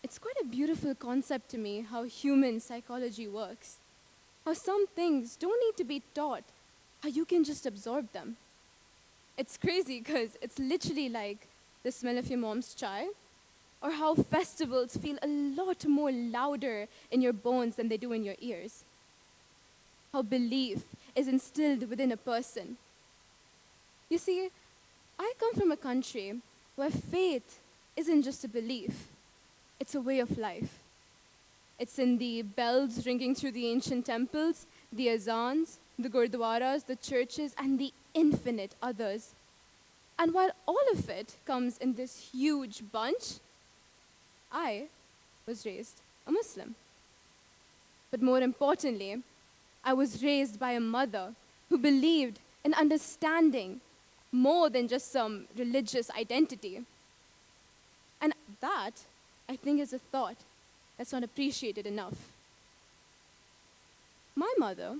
It's quite a beautiful concept to me how human psychology works. How some things don't need to be taught, how you can just absorb them. It's crazy because it's literally like the smell of your mom's chai, or how festivals feel a lot more louder in your bones than they do in your ears. How belief is instilled within a person. You see, I come from a country where faith isn't just a belief, it's a way of life. It's in the bells ringing through the ancient temples, the azans, the gurdwaras, the churches, and the infinite others. And while all of it comes in this huge bunch, I was raised a Muslim. But more importantly, I was raised by a mother who believed in understanding more than just some religious identity. And that, I think, is a thought that's not appreciated enough. My mother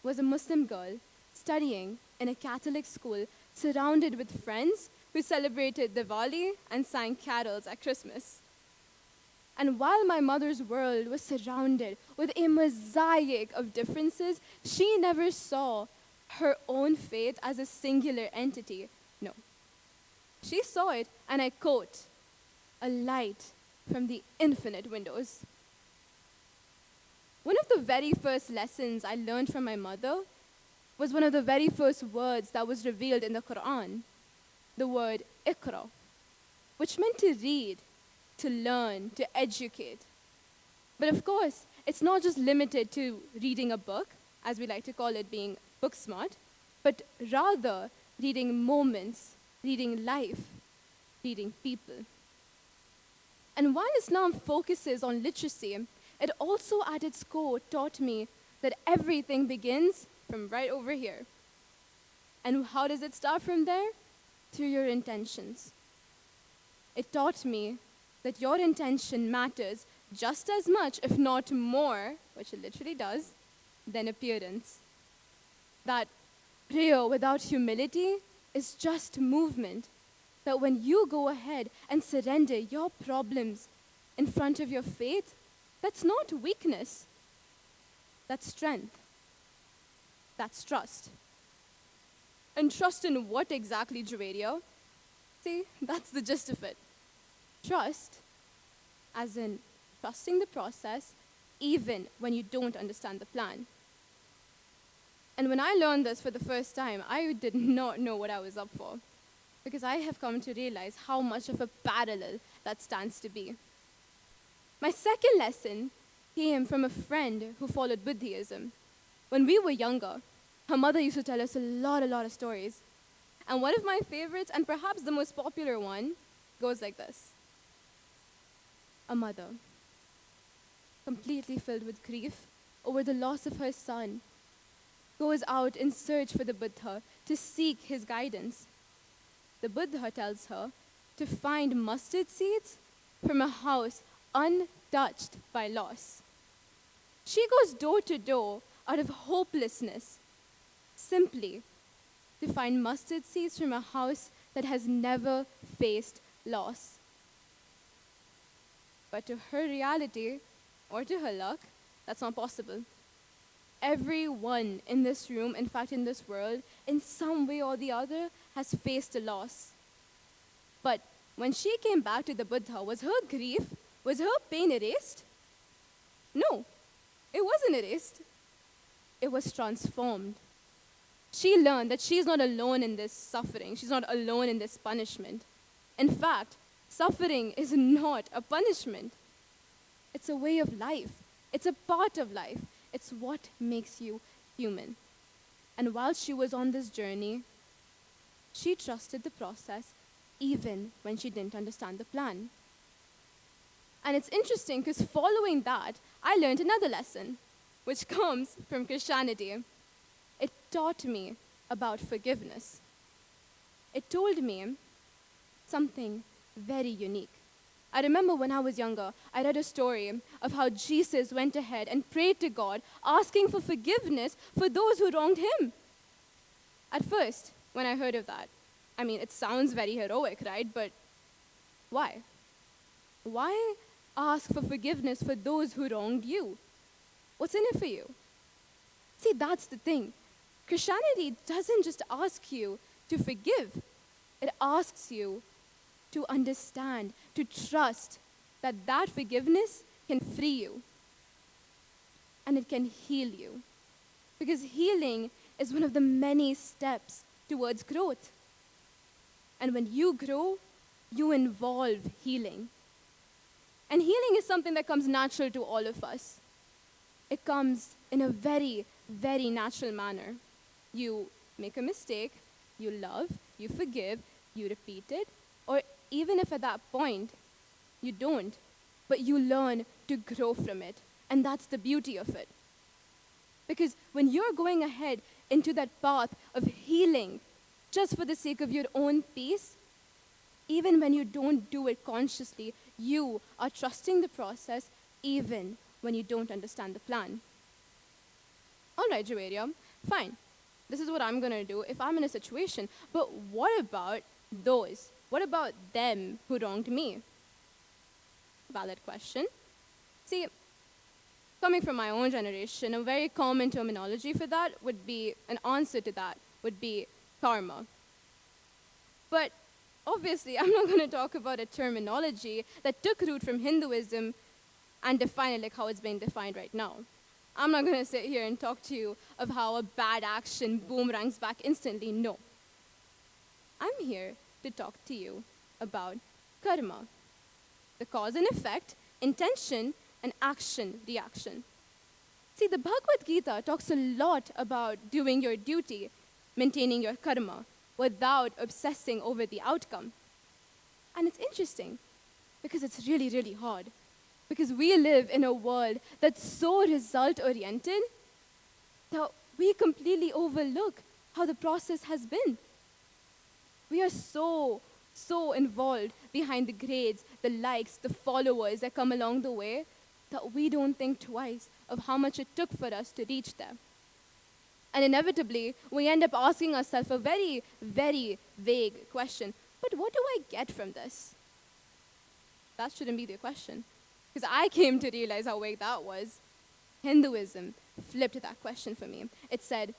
was a Muslim girl studying in a Catholic school surrounded with friends who celebrated Diwali and sang carols at Christmas. And while my mother's world was surrounded with a mosaic of differences, she never saw her own faith as a singular entity. No. She saw it, and I quote, a light from the infinite windows. One of the very first lessons I learned from my mother was one of the very first words that was revealed in the Quran, the word Iqra, which meant to read, to learn, to educate. But of course, it's not just limited to reading a book, as we like to call it, being book smart, but rather reading moments, reading life, reading people. And while Islam focuses on literacy, it also at its core taught me that everything begins from right over here. And how does it start from there? Through your intentions. It taught me that your intention matters just as much, if not more, which it literally does, than appearance. That prayer without humility is just movement. That when you go ahead and surrender your problems in front of your faith, that's not weakness. That's strength. That's trust. And trust in what exactly, Juwairiah? See, that's the gist of it. Trust, as in trusting the process, even when you don't understand the plan. And when I learned this for the first time, I did not know what I was up for, because I have come to realize how much of a parallel that stands to be. My second lesson came from a friend who followed Buddhism. When we were younger, her mother used to tell us a lot of stories. And one of my favorites, and perhaps the most popular one, goes like this. A mother, completely filled with grief over the loss of her son, goes out in search for the Buddha to seek his guidance. The Buddha tells her to find mustard seeds from a house untouched by loss. She goes door to door out of hopelessness, simply to find mustard seeds from a house that has never faced loss. But to her reality, or to her luck, that's not possible. Everyone in this room, in fact in this world, in some way or the other, has faced a loss. But when she came back to the Buddha, was her grief, was her pain erased? No, it wasn't erased. It was transformed. She learned that she's not alone in this suffering. She's not alone in this punishment. In fact, suffering is not a punishment. It's a way of life. It's a part of life. It's what makes you human. And while she was on this journey, she trusted the process even when she didn't understand the plan. And it's interesting because following that, I learned another lesson, which comes from Christianity. It taught me about forgiveness. It told me something very unique. I remember when I was younger, I read a story of how Jesus went ahead and prayed to God, asking for forgiveness for those who wronged him. At first, when I heard of that, I mean, it sounds very heroic, right? But why? Why ask for forgiveness for those who wronged you. What's in it for you? See, that's the thing. Christianity doesn't just ask you to forgive, it asks you to understand, to trust that that forgiveness can free you and it can heal you. Because healing is one of the many steps towards growth. And when you grow, you involve healing. And healing is something that comes natural to all of us. It comes in a very, very natural manner. You make a mistake, you love, you forgive, you repeat it, or even if at that point you don't, but you learn to grow from it. And that's the beauty of it. Because when you're going ahead into that path of healing just for the sake of your own peace, even when you don't do it consciously, you are trusting the process even when you don't understand the plan. All right, Juwairiah, fine. This is what I'm going to do if I'm in a situation. But what about those? What about them who wronged me? Valid question. See, coming from my own generation, a very common terminology for that would be, an answer to that would be karma. But obviously, I'm not going to talk about a terminology that took root from Hinduism and define it like how it's being defined right now. I'm not going to sit here and talk to you of how a bad action boomerangs back instantly. No. I'm here to talk to you about karma, the cause and effect, intention, and action reaction. See, the Bhagavad Gita talks a lot about doing your duty, maintaining your karma, without obsessing over the outcome. And it's interesting because it's really, really hard. Because we live in a world that's so result-oriented that we completely overlook how the process has been. We are so involved behind the grades, the likes, the followers that come along the way that we don't think twice of how much it took for us to reach there. And inevitably, we end up asking ourselves a very, very vague question. But what do I get from this? That shouldn't be the question. Because I came to realize how vague that was. Hinduism flipped that question for me. It said,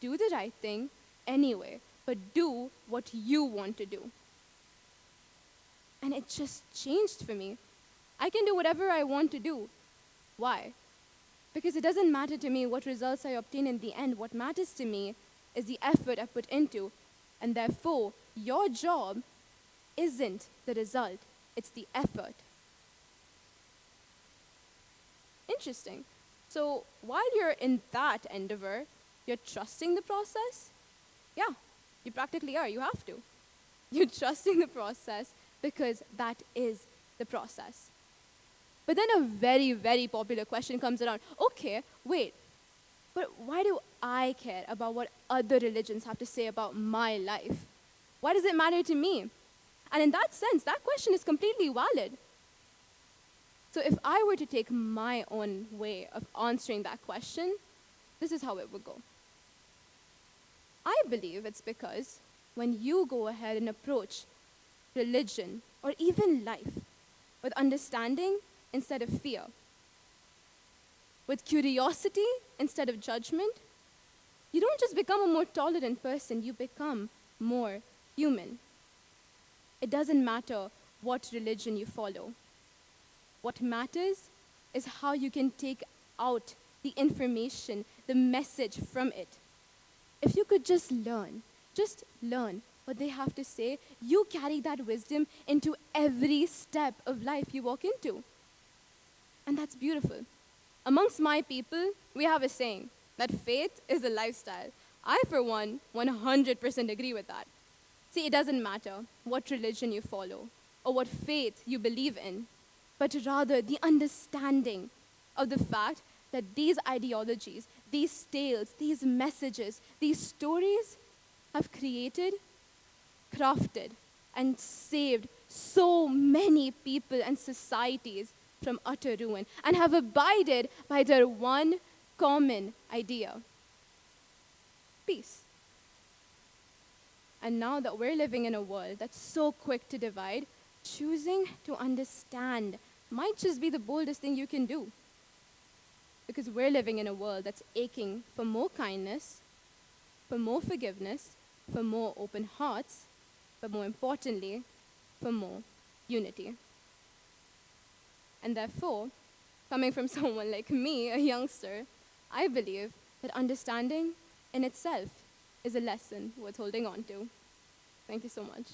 do the right thing anyway, but do what you want to do. And it just changed for me. I can do whatever I want to do. Why? Because it doesn't matter to me what results I obtain in the end. What matters to me is the effort I put into. And therefore, your job isn't the result, it's the effort. Interesting. So while you're in that endeavor, you're trusting the process? Yeah, you practically are. You have to. You're trusting the process because that is the process. But then a very, very popular question comes around. Okay, wait, but why do I care about what other religions have to say about my life? Why does it matter to me? And in that sense, that question is completely valid. So if I were to take my own way of answering that question, this is how it would go. I believe it's because when you go ahead and approach religion or even life with understanding instead of fear, with curiosity instead of judgment, you don't just become a more tolerant person, you become more human. It doesn't matter what religion you follow. What matters is how you can take out the information, the message from it. If you could just learn what they have to say, you carry that wisdom into every step of life you walk into. And that's beautiful. Amongst my people, we have a saying that faith is a lifestyle. I, for one, 100% agree with that. See, it doesn't matter what religion you follow or what faith you believe in, but rather the understanding of the fact that these ideologies, these tales, these messages, these stories have created, crafted, and saved so many people and societies from utter ruin and have abided by their one common idea: peace. And now that we're living in a world that's so quick to divide, choosing to understand might just be the boldest thing you can do. Because we're living in a world that's aching for more kindness, for more forgiveness, for more open hearts, but more importantly, for more unity. And therefore, coming from someone like me, a youngster, I believe that understanding in itself is a lesson worth holding on to. Thank you so much.